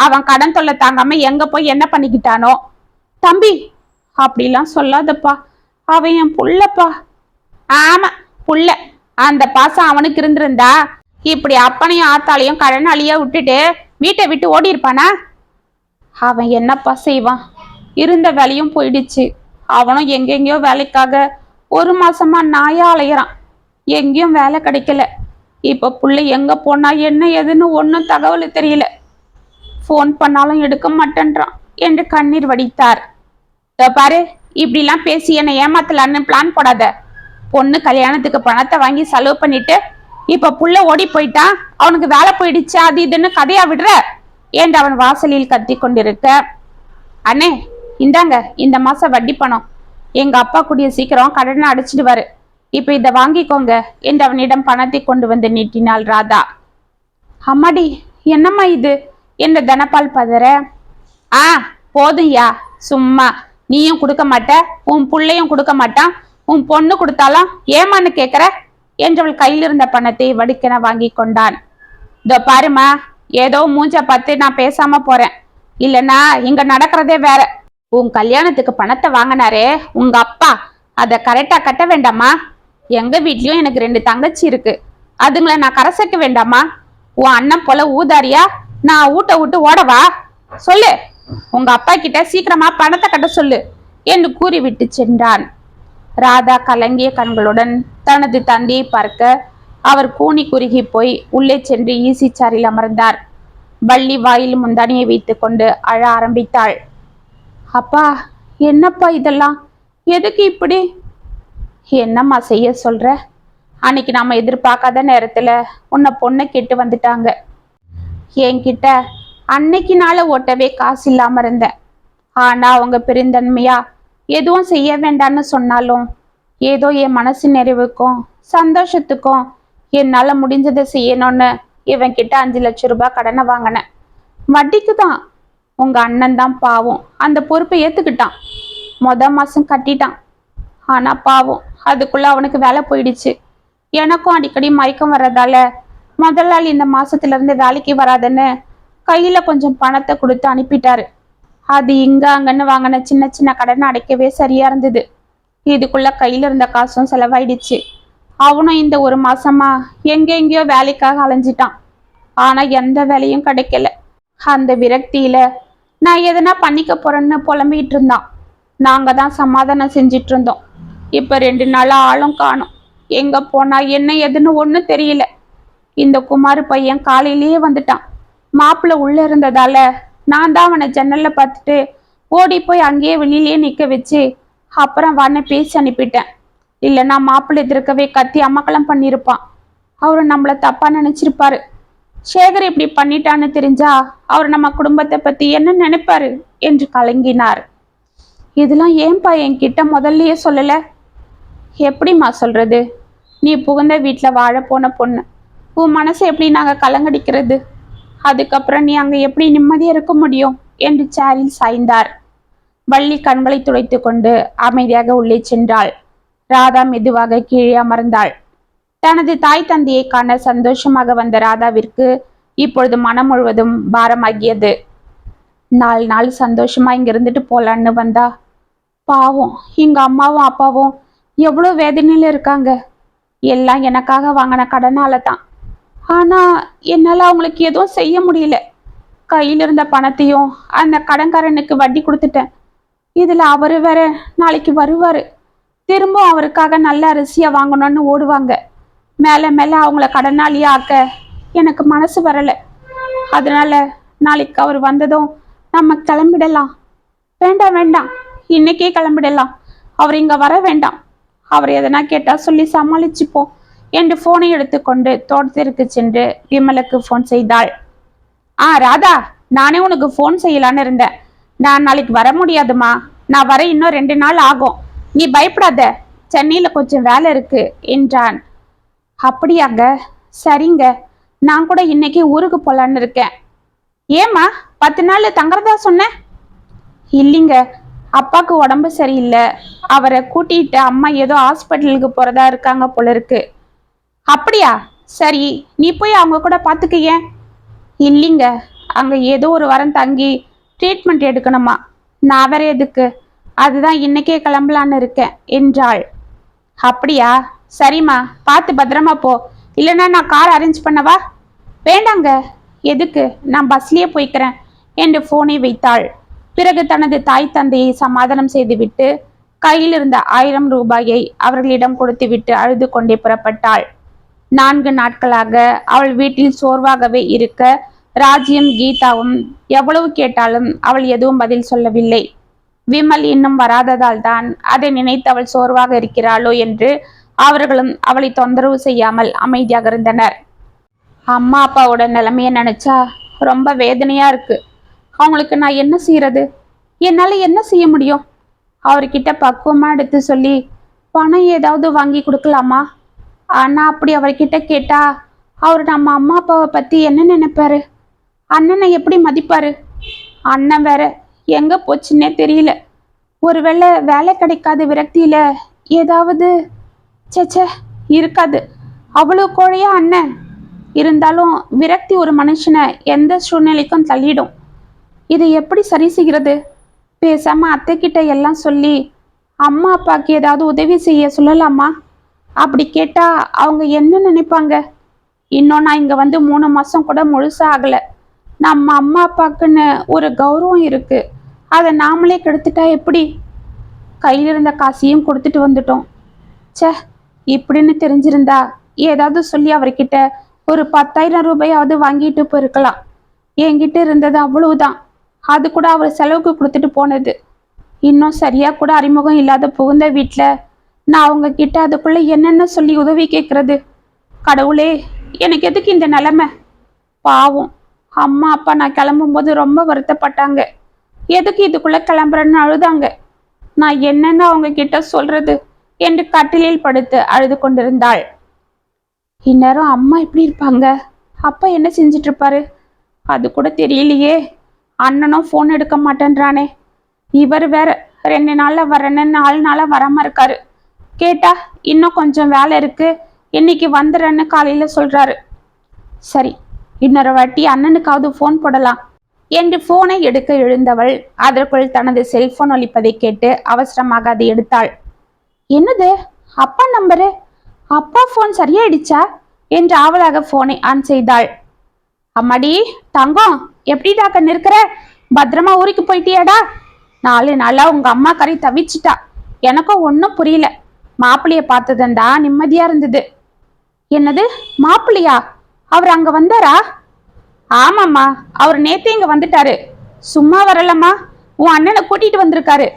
அவன் கடன் தொல்லை தாங்காம எங்க போய் என்ன பண்ணிக்கிட்டானோ. தம்பி அப்படிலாம் சொல்லாதப்பா, அவன் என் புள்ளப்பா. ஆமா புள்ள. அந்த பாசம் அவனுக்கு இருந்திருந்தா இப்படி அப்பனையும் ஆத்தாலையும் கடனாளியா விட்டுட்டு வீட்டை விட்டு ஓடி இருப்பானா? அவன் என்னப்பா செய்வான்? இருந்த வேலையும் போயிடுச்சு. அவனும் எங்கெங்கயோ வேலைக்காக 1 மாசமா நாயா அலையிறான். எங்கேயும் வேலை கிடைக்கல. இப்ப புள்ள எங்க போனா என்ன ஏதுன்னு ஒன்னும் தகவல் தெரியல. போன் பண்ணாலும் எடுக்க மாட்டேன்றான் என்று கண்ணீர் வடித்தார். பாரு, இப்படிலாம் பேசி என்னை ஏமாத்தலான்னு பிளான் போடாத. பொண்ணு கல்யாணத்துக்கு பணத்தை வாங்கி செலவு பண்ணிட்டு இப்ப புள்ள ஓடி போயிட்டான், அவனுக்கு வேலை போயிடுச்சு, அது இதுன்னு கதையா விடுற என்று அவன் வாசலில் கத்தி கொண்டிருக்க, அண்ணே இந்தாங்க இந்த மாசம் வட்டி பணம். எங்க அப்பா கூடிய சீக்கிரம் கடனை அடைச்சிடுவாரு. இப்ப இதை வாங்கிக்கோங்க என்று அவனிடம் பணத்தை கொண்டு வந்து நீட்டினாள் ராதா. அம்மாடி என்னம்மா இது என்று தனபால் பதற, போதும்யா, சும்மா நீயும் கொடுக்க மாட்ட, உன் புள்ளையும் கொடுக்க மாட்டான், உன் பொண்ணு கொடுத்தாலும் ஏமான்னு கேட்கற என்றவள் கையில் இருந்த பணத்தை வடிக்கென வாங்கி கொண்டான். இதோ பாருமா, ஏதோ மூஞ்ச பார்த்து நான் பேசாம போறேன், இல்லைன்னா இங்க நடக்கிறதே வேற. உன் கல்யாணத்துக்கு பணத்தை வாங்கினாரே உங்க அப்பா, அதை கரெக்டா கட்ட வேண்டாமா? எங்க வீட்லயும் எனக்கு 2 தங்கச்சி இருக்கு, அதுங்களை நான் கரை சேர்க்க வேண்டாமா? உன் அண்ணன் போல ஊதாரியா நான் ஊட்ட விட்டு ஓடவா? சொல்லு, உங்க அப்பா கிட்ட சீக்கிரமா பணத்தை கட்ட சொல்லு என்று கூறிவிட்டு சென்றான். ராதா கலங்கிய கண்களுடன் தனது தந்தையை பார்க்க அவர் கூனி குறுகி போய் உள்ளே சென்று ஈசி சாரில் அமர்ந்தார். வள்ளி வாயில் முந்தானியை வைத்து கொண்டு அழ ஆரம்பித்தாள். அப்பா என்னப்பா இதெல்லாம், எதுக்கு இப்படி? என்னம்மா செய்ய சொல்ற? அன்னைக்கு நாம எதிர்பார்க்காத நேரத்துல உன்னை பொண்ணை கேட்டு வந்துட்டாங்க. என்கிட்ட அன்னைக்கு நாள ஓட்டவே காசு இல்லாம இருந்தேன். ஆனா அவங்க பெருந்தன்மையா எதுவும் செய்ய வேண்டான்னு சொன்னாலும் ஏதோ என் மனசு நிறைவுக்கும் சந்தோஷத்துக்கும் என்னால முடிஞ்சதை செய்யணும்னு இவன் கிட்ட 5 லட்சம் ரூபாய் கடனை வாங்கினேன். வட்டிக்கு தான். உங்க அண்ணன் தான் பாவம் அந்த பொறுப்பை ஏத்துக்கிட்டான். மாசம் கட்டிட்டான். ஆனா பாவம் அதுக்குள்ள அவனுக்கு வேலை போயிடுச்சு. எனக்கும் அடிக்கடி மயக்கம் வர்றதால முதலாளி இந்த மாசத்துல இருந்து வேலைக்கு வராதுன்னு கையில கொஞ்சம் பணத்தை கொடுத்து அனுப்பிட்டாரு. அது இங்க அங்கன்னு வாங்கின சின்ன சின்ன கடனை அடைக்கவே சரியா இருந்தது. இதுக்குள்ள கையில இருந்த காசும் செலவாயிடுச்சு. அவனும் இந்த 1 மாசமா எங்கெங்கயோ வேலைக்காக அலைஞ்சிட்டான். ஆனா எந்த வேலையும் கிடைக்கல. அந்த விரக்தியில நான் எதனா பண்ணிக்க போறேன்னு புலம்பிட்டு இருந்தான். நாங்க தான் சமாதானம் செஞ்சிட்டு இருந்தோம். இப்ப 2 நாளா ஆளும் காணும். எங்க போனா என்ன எதுன்னு ஒண்ணும் தெரியல. இந்த குமார் பையன் காலையிலேயே வந்துட்டான். மாப்பிள்ள உள்ள இருந்ததால நான் தான் அவனை ஜன்னல்ல பார்த்துட்டு ஓடி போய் அங்கேயே வெளியிலேயே நிக்க வச்சு அப்புறம் வான பேசி அனுப்பிட்டேன். இல்லைன்னா மாப்பிள்ளை எதிர்க்கவே கத்தி அமக்கலம் பண்ணியிருப்பான். அவரு நம்மள தப்பா நினைச்சிருப்பாரு. சேகர் இப்படி பண்ணிட்டான்னு தெரிஞ்சா அவர் நம்ம குடும்பத்தை பத்தி என்ன நினைப்பாரு என்று கலங்கினார். இதெல்லாம் ஏன்பா என்கிட்ட முதல்லயே சொல்லல? எப்படிம்மா சொல்றது? நீ புகுந்த வீட்டுல வாழ போன பொண்ணு. உன் மனசை எப்படி நாங்க கலங்கடிக்கிறது? அதுக்கப்புறம் நீ அங்க எப்படி நிம்மதியா இருக்க முடியும் என்று சேரில் சாய்ந்தார். வள்ளி கண்களை துடைத்து கொண்டு அமைதியாக உள்ளே சென்றாள். ராதா மெதுவாக கீழே அமர்ந்தாள். தனது தாய் தந்தையை காண சந்தோஷமாக வந்த ராதாவிற்கு இப்பொழுது மனம் முழுவதும் பாரமாகியது. 4 நாள் சந்தோஷமா இங்க இருந்துட்டு போலான்னு வந்தா பாவம் எங்க அம்மாவும் அப்பாவும் எவ்வளவு வேதனையில இருக்காங்க. எல்லாம் எனக்காக வாங்கின கடனால தான். ஆனா என்னால அவங்களுக்கு எதுவும் செய்ய முடியல. கையில் இருந்த பணத்தையும் அந்த கடன்காரனுக்கு வட்டி கொடுத்துட்டேன். இதுல அவரு வேற நாளைக்கு வருவாரு. திரும்ப அவருக்காக நல்ல அரிசியா வாங்கணும்னு ஓடுவாங்க. மேல மேல அவங்கள கடனாளியா ஆக்க எனக்கு மனசு வரல. அதனால நாளைக்கு அவர் வந்ததும் நம்ம கிளம்பிடலாம். வேண்டாம் வேண்டாம், இன்னைக்கே கிளம்பிடலாம். அவர் இங்க வர வேண்டாம். அவர் எதனா கேட்டா சொல்லி சமாளிச்சுப்போம் என்று போனை எடுத்துக்கொண்டு தோட்டத்திற்கு சென்று விமலுக்கு போன் செய்தாள். ராதா, நானே உனக்கு போன் செய்யலான்னு இருந்தேன். நான் நாளைக்கு வர முடியாதுமா. நான் வர இன்னும் 2 நாள் ஆகும். நீ பயப்படாத, சென்னையில கொஞ்சம் வேலை இருக்கு என்றான். அப்படியாங்க, சரிங்க. நான் கூட இன்னைக்கு ஊருக்கு போலான்னு இருக்கேன். ஏமா 10 நாள் தங்குறதா சொன்ன? இல்லைங்க, அப்பாவுக்கு உடம்பு சரியில்லை, அவரை கூட்டிட்டு அம்மா ஏதோ ஹாஸ்பிட்டலுக்கு போறதா இருக்காங்க போல இருக்கு. அப்படியா? சரி, நீ போய் அவங்க கூட பார்த்துக்க. ஏன்? இல்லைங்க, அங்க ஏதோ ஒரு வாரம் தங்கி ட்ரீட்மெண்ட் எடுக்கணுமா. நான் வேற எதுக்கு? அதுதான் இன்னைக்கே கிளம்பலான்னு இருக்கேன் என்றாள். அப்படியா? சரிம்மா, பார்த்து பத்திரமா போ. இல்லைன்னா நான் கார் அரேஞ்ச் பண்ணவா? வேண்டாங்க, எதுக்கு, நான் பஸ்லயே போய்க்கிறேன் என்று போனை வைத்தாள். பிறகு தனது தாய் தந்தையை சமாதானம் செய்துவிட்டு கையில் இருந்த 1000 ரூபாயை அவர்களிடம் கொடுத்துவிட்டு அழுது கொண்டே புறப்பட்டாள். 4 நாட்களாக அவள் வீட்டில் சோர்வாகவே இருக்க ராஜியும் கீதாவும் எவ்வளவு கேட்டாலும் அவள் எதுவும் பதில் சொல்லவில்லை. விமல் இன்னும் வராததால் தான் அதை நினைத்து அவள் சோர்வாக இருக்கிறாளோ என்று அவர்களும் அவளை தொந்தரவு செய்யாமல் அமைதியாக இருந்தனர். அம்மா அப்பாவோட நிலைமைய நினைச்சா ரொம்ப வேதனையா இருக்கு. அவங்களுக்கு நான் என்ன செய்யறது? என்னால என்ன செய்ய முடியும்? அவர்கிட்ட பக்குவமா எடுத்து சொல்லி பணம் ஏதாவது வாங்கி கொடுக்கலாமா? ஆனா அப்படி அவர்கிட்ட கேட்டா அவர் நம்ம அம்மா அப்பாவை பத்தி என்ன நினைப்பாரு? அண்ணனை எப்படி மதிப்பாரு? அண்ணன் வேற எங்க போச்சுன்னே தெரியல. ஒருவேளை வேலை கிடைக்காத விரக்தியில ஏதாவது சேச்சே இருக்காது. அவ்வளவு கோழையா அண்ணன்? இருந்தாலும் விரக்தி ஒரு மனுஷனை எந்த சூழ்நிலைக்கும் தள்ளிடும். இதை எப்படி சரி செய்கிறது? பேசாம அத்தை கிட்ட எல்லாம் சொல்லி அம்மா அப்பாவுக்கு ஏதாவது உதவி செய்ய சொல்லலாமா? அப்படி கேட்டா அவங்க என்ன நினைப்பாங்க? இன்னும் நான் இங்க வந்து 3 மாசம் கூட முழுசா ஆகல. நம்ம அம்மா அப்பாக்குன்னு ஒரு கௌரவம் இருக்கு, அதை நாமளே கெடுத்துட்டா எப்படி? கையில் இருந்த காசையும் கொடுத்துட்டு வந்துட்டோம். சே, இப்படின்னு தெரிஞ்சிருந்தா ஏதாவது சொல்லி அவர்கிட்ட ஒரு 10,000 ரூபாயாவது வாங்கிட்டு போயிருக்கலாம். என்கிட்ட இருந்தது அவ்வளவுதான். அது கூட அவர் செலவுக்கு கொடுத்துட்டு போனது. இன்னும் சரியா கூட அறிமுகம் இல்லாத புகுந்த வீட்டுல நான் அவங்க கிட்ட அதுக்குள்ள என்னென்ன சொல்லி உதவி கேட்கறது? கடவுளே, எனக்கு எதுக்கு இந்த நிலைமை? பாவம் அம்மா அப்பா நான் கிளம்பும்போது ரொம்ப வருத்தப்பட்டாங்க. எதுக்கு இதுக்குள்ள கிளம்புறேன்னு அழுதாங்க. நான் என்னன்னு அவங்க கிட்ட சொல்றது என்று கட்டிலில் படுத்து அழுது கொண்டிருந்தாள். இந்நேரம் அம்மா எப்படி இருப்பாங்க? அப்பா என்ன செஞ்சிட்டு இருப்பாரு? அது கூட தெரியலையே. அண்ணனும் போன் எடுக்க மாட்டேன்றானே. இவர் வேற 2 நாள்ல வரேன்னு 4 நாளா வராம இருக்காரு. கேட்டா இன்னும் கொஞ்சம் வேலை இருக்கு, இன்னைக்கு வந்துடுறேன்னு காலையில சொல்றாரு. சரி, இன்னொரு வாட்டி அண்ணனுக்காவது போன் போடலாம் என்று போனை எடுக்க எழுந்தவள் அதற்குள் தனது செல்போன் ஒலிப்பதை கேட்டு அவசரமாக அதை எடுத்தாள். என்னது, அப்பா நம்பரு? அப்பா போன் சரியாயிடுச்சா என்று ஆவலாக போனை ஆன் செய்தாள். அம்மாடி தங்கம், எப்படிடாக்க நிற்கிற? பத்திரமா ஊருக்கு போயிட்டியாடா? 4 நாளா உங்க அம்மா கறி தவிச்சிட்டா. எனக்கும் ஒன்னும் புரியல. மாப்பிள்ளைய பார்த்ததண்டா நிம்மதியா இருந்தது. என்னது மாப்பிள்ளையா? அவர் அங்க வந்தாரா? ஆமாம்மா, அவர் நேத்தே இங்க வந்துட்டாரு. சும்மா வரலம்மா, உன் அண்ணனை கூட்டிட்டு வந்திருக்காரு.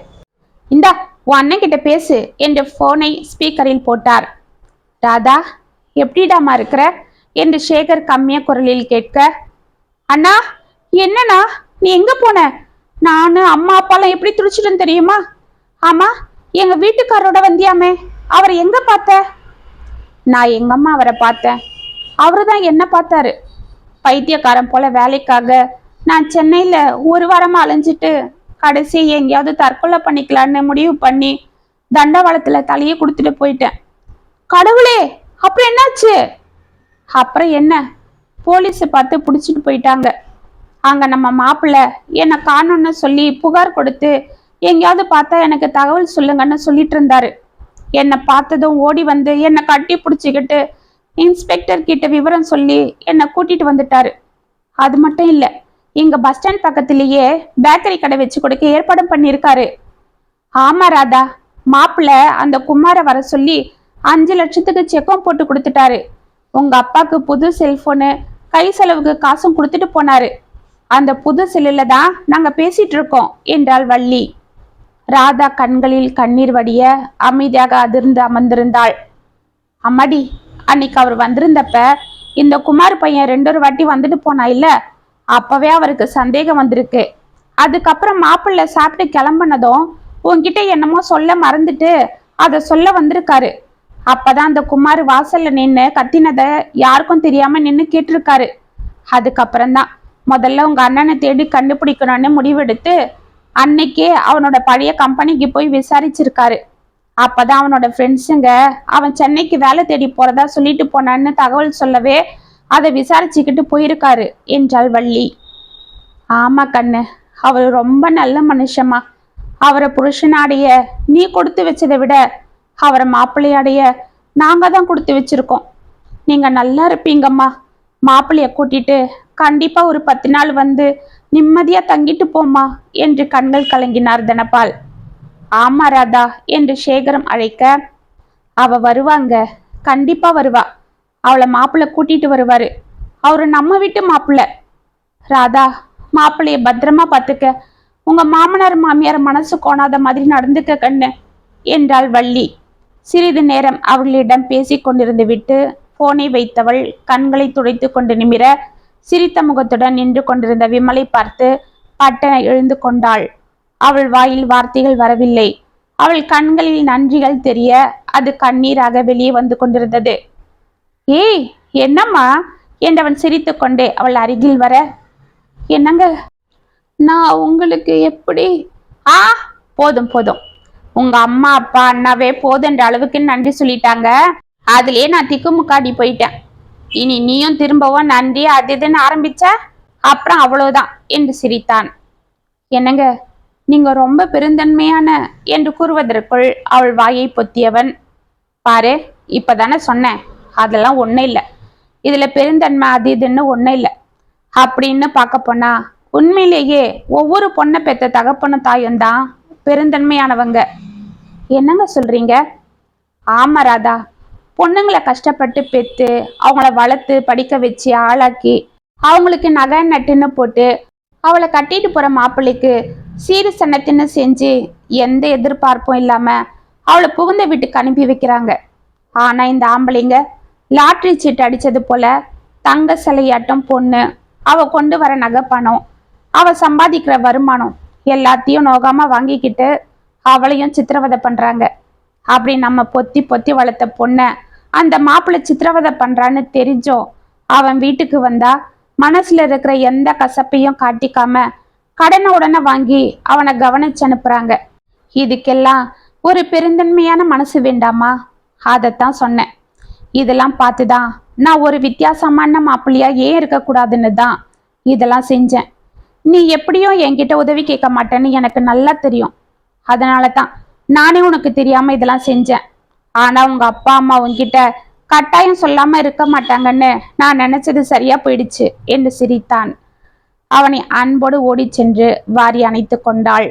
இந்தா உன் அண்ணன் கிட்ட பேசு என்று போனை ஸ்பீக்கரில் போட்டார். ராதா, எப்படிடாமா இருக்கிற என்று சேகர் கம்மிய குரலில் கேட்க, அண்ணா என்னண்ணா நீ எங்க போன? நானு அம்மா அப்பாலாம் எப்படி துடிச்சிட்டேன்னு தெரியுமா? ஆமா, எங்க வீட்டுக்காரோட வந்தியாமே, அவரை எங்க பார்த்த? நான் எங்க அம்மா அவரை பார்த்தேன், அவருதான் என்ன பார்த்தாரு. பைத்தியக்காரன் போல வேலைக்காக நான் சென்னையில 1 வாரமா அலைஞ்சிட்டு கடைசி எங்கேயாவது தற்கொலை பண்ணிக்கலான்னு முடிவு பண்ணி தண்டவாளத்துல தலையை கொடுத்துட்டு போயிட்டேன். கடவுளே, அப்புறம் என்னாச்சு? அப்புறம் என்ன, போலீஸ் பார்த்து பிடிச்சிட்டு போயிட்டாங்க. அங்க நம்ம மாப்பிள்ளை என்னை காணோன்னு சொல்லி புகார் கொடுத்து எங்கேயாவது பார்த்தா எனக்கு தகவல் சொல்லுங்கன்னு சொல்லிட்டு இருந்தாரு. என்னை பார்த்ததும் ஓடி வந்து என்னை கட்டி பிடிச்சிக்கிட்டு இன்ஸ்பெக்டர் கிட்ட விவரம் சொல்லி என்னை கூட்டிட்டு வந்துட்டாரு. அது மட்டும் இல்ல, இங்க பஸ் ஸ்டாண்ட் பக்கத்திலேயே பேக்கரி கடை வச்சு கொடுக்க ஏற்பாடு பண்ணியிருக்காரு. ஆமா ராதா, மாப்பிள்ளை அந்த குமார வர சொல்லி 5 லட்சத்துக்கு செக்கும் போட்டு கொடுத்துட்டாரு. உங்க அப்பாக்கு புது செல்போனு, கை செலவுக்கு காசும் கொடுத்துட்டு போனாரு. அந்த புது செல்லுல தான் நாங்க பேசிட்டு இருக்கோம் என்றாள் வள்ளி. ராதா கண்களில் கண்ணீர் வடிய அமைதியாக அதிர்ந்து அமர்ந்திருந்தாள். அம்மாடி, அன்னைக்கு அவர் வந்திருந்தப்ப இந்த குமார் பையன் 2 வாட்டி வந்துட்டு போனா இல்ல, அப்பவே அவருக்கு சந்தேகம் வந்திருக்கு. அதுக்கப்புறம் மாப்பிள்ளை சாப்பிட்டு கிளம்புனதும் உன்கிட்ட என்னமோ சொல்ல மறந்துட்டு அதை சொல்ல வந்திருக்காரு. அப்பதான் அந்த குமார் வாசல்ல நின்று கத்தினத யாருக்கும் தெரியாம நின்று கேட்டிருக்காரு. அதுக்கப்புறம்தான் முதல்ல உங்க அண்ணனை தேடி கண்டுபிடிக்கணும்னு முடிவெடுத்து அன்னைக்கே அவனோட பழைய கம்பெனிக்கு போய் விசாரிச்சிருக்காரு. அப்பதான் அவனோட ஃப்ரெண்ட்ஸுங்க அவன் சென்னைக்கு வேலை தேடி போறதா சொல்லிட்டு போனான்னு தகவல் சொல்லவே அதை விசாரிச்சுக்கிட்டு போயிருக்காரு என்றாள் வள்ளி. ஆமா கண்ணு, அவர் ரொம்ப நல்ல மனுஷமா. அவரை புருஷனாடைய நீ கொடுத்து வச்சதை விட அவரை மாப்பிள்ளையாடைய நாங்க தான் கொடுத்து வச்சிருக்கோம். நீங்க நல்லா இருப்பீங்கம்மா. மாப்பிள்ளைய கூட்டிட்டு கண்டிப்பா ஒரு 10 நாள் வந்து நிம்மதியா தங்கிட்டு போமா என்று கண்கள் கலங்கினார் தனபால். ஆமா ராதா என்று சேகரம் அழைக்க, அவ வருவாங்க, கண்டிப்பா வருவா. அவளை மாப்பிள்ளை கூட்டிட்டு வருவாரு. அவரு நம்ம வீட்டு மாப்பிள்ளை. ராதா, மாப்பிள்ளைய பத்திரமா பார்த்துக்க. உங்க மாமனார் மாமியார் மனசு கோணாத மாதிரி நடந்துக்க கண்ணு என்றாள் வள்ளி. சிறிது நேரம் அவர்களிடம் பேசிக் கொண்டிருந்து விட்டு போனை வைத்தவள் கண்களை துடைத்து கொண்டு நிமிர சிரித்த முகத்துடன் நின்று கொண்டிருந்த விமலை பார்த்து பட்டன எழுந்து கொண்டாள். அவள் வாயில் வார்த்தைகள் வரவில்லை. அவள் கண்களில் நன்றிகள் தெரிய அது கண்ணீராக வெளியே வந்து கொண்டிருந்தது. ஏய், என்னம்மா என்றவன் சிரித்து கொண்டே அவள் அருகில் வர, என்னங்க, நான் உங்களுக்கு எப்படி? போதும் போதும், உங்க அம்மா அப்பா அண்ணாவே போதுன்ற அளவுக்கு நன்றி சொல்லிட்டாங்க. அதுலயே நான் திக்குமுக்காடி போயிட்டேன். இனி நீயும் திரும்பவும் நன்றி அது இதுன்னு ஆரம்பிச்ச அப்புறம் அவ்வளவுதான் என்று சிரித்தான். என்னங்க, நீங்க ரொம்ப பெருந்தன்மையான என்று கூறுவதற்குள் அவள் வாயை பொத்தியவன், பாரு இப்பதானே சொன்னேன், அதெல்லாம் ஒன்றும் இல்லை, இதுல பெருந்தன்மை அது இதுன்னு ஒன்றும் இல்லை அப்படின்னு பார்க்க போனா உண்மையிலேயே ஒவ்வொரு பொண்ணை பெத்த தகப்பனும் தாயும் தான் பெருந்தன்மையானவங்க. என்னங்க சொல்றீங்க? ஆமா ராதா, பொண்ணுங்களை கஷ்டப்பட்டு பெத்து அவங்கள வளர்த்து படிக்க வச்சு ஆளாக்கி அவங்களுக்கு நகை நட்டுன்னு போட்டு அவளை கட்டிட்டு போற மாப்பிள்ளைக்கு சீரு சன்னத்தின்னு செஞ்சு எந்த எதிர்பார்ப்பும் இல்லாம அவளை புகுந்த வீட்டுக்கு அனுப்பி வைக்கிறாங்க. ஆனா இந்த ஆம்பளைங்க லாட்ரி சீட்டு அடிச்சது போல தங்க சிலையாட்டம் பொண்ணு, அவ கொண்டு வர நகை பணம், அவ சம்பாதிக்கிற வருமானம் எல்லாத்தையும் நோகாம வாங்கிக்கிட்டு அவளையும் சித்திரவதை பண்றாங்க. அப்படி நம்ம பொத்தி பொத்தி வளர்த்த பொண்ண அந்த மாப்பிள்ளை சித்திரவதை பண்றான்னு தெரிஞ்சோ அவன் வீட்டுக்கு வந்தா மனசுல இருக்கிற எந்த கசப்பையும் காட்டிக்காம கடனை உடனே வாங்கி அவனை கவனிச்சு அனுப்புறாங்க. இதுக்கெல்லாம் ஒரு பெருந்தன்மையான மனசு வேண்டாமா? அதைத்தான் சொன்னேன். இதெல்லாம் பார்த்துதான் நான் ஒரு வித்தியாசமான மாப்பிள்ளையா ஏன் இருக்கக்கூடாதுன்னு தான் இதெல்லாம் செஞ்சேன். நீ எப்படியும் என்கிட்ட உதவி கேட்க மாட்டேன்னு எனக்கு நல்லா தெரியும். அதனால தான் நானே உனக்கு தெரியாம இதெல்லாம் செஞ்சேன். ஆனா உங்க அப்பா அம்மா உன்கிட்ட கட்டாயம் சொல்லாம இருக்க மாட்டாங்கன்னு நான் நினைச்சது சரியா போயிடுச்சு என்று சிரித்தான். அவனை அன்போடு ஓடி சென்று வாரி அணைத்து கொண்டாள்.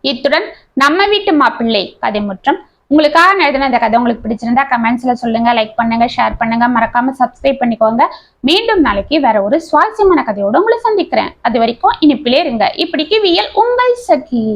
இத்துடன் நம்ம வீட்டு மாப்பிள்ளை கதை முற்றம். உங்களுக்காக எழுதின இந்த கதை உங்களுக்கு பிடிச்சிருந்தா கமெண்ட்ஸ்ல சொல்லுங்க, லைக் பண்ணுங்க, ஷேர் பண்ணுங்க, மறக்காம சப்ஸ்கிரைப் பண்ணிக்கோங்க. மீண்டும் நாளைக்கு வேற ஒரு சுவாரஸ்யமான கதையோட உங்களை சந்திக்கிறேன். அது வரைக்கும் இனிப்பிலே இருங்க. இப்படிக்கு வியல் உங்கள் சகி.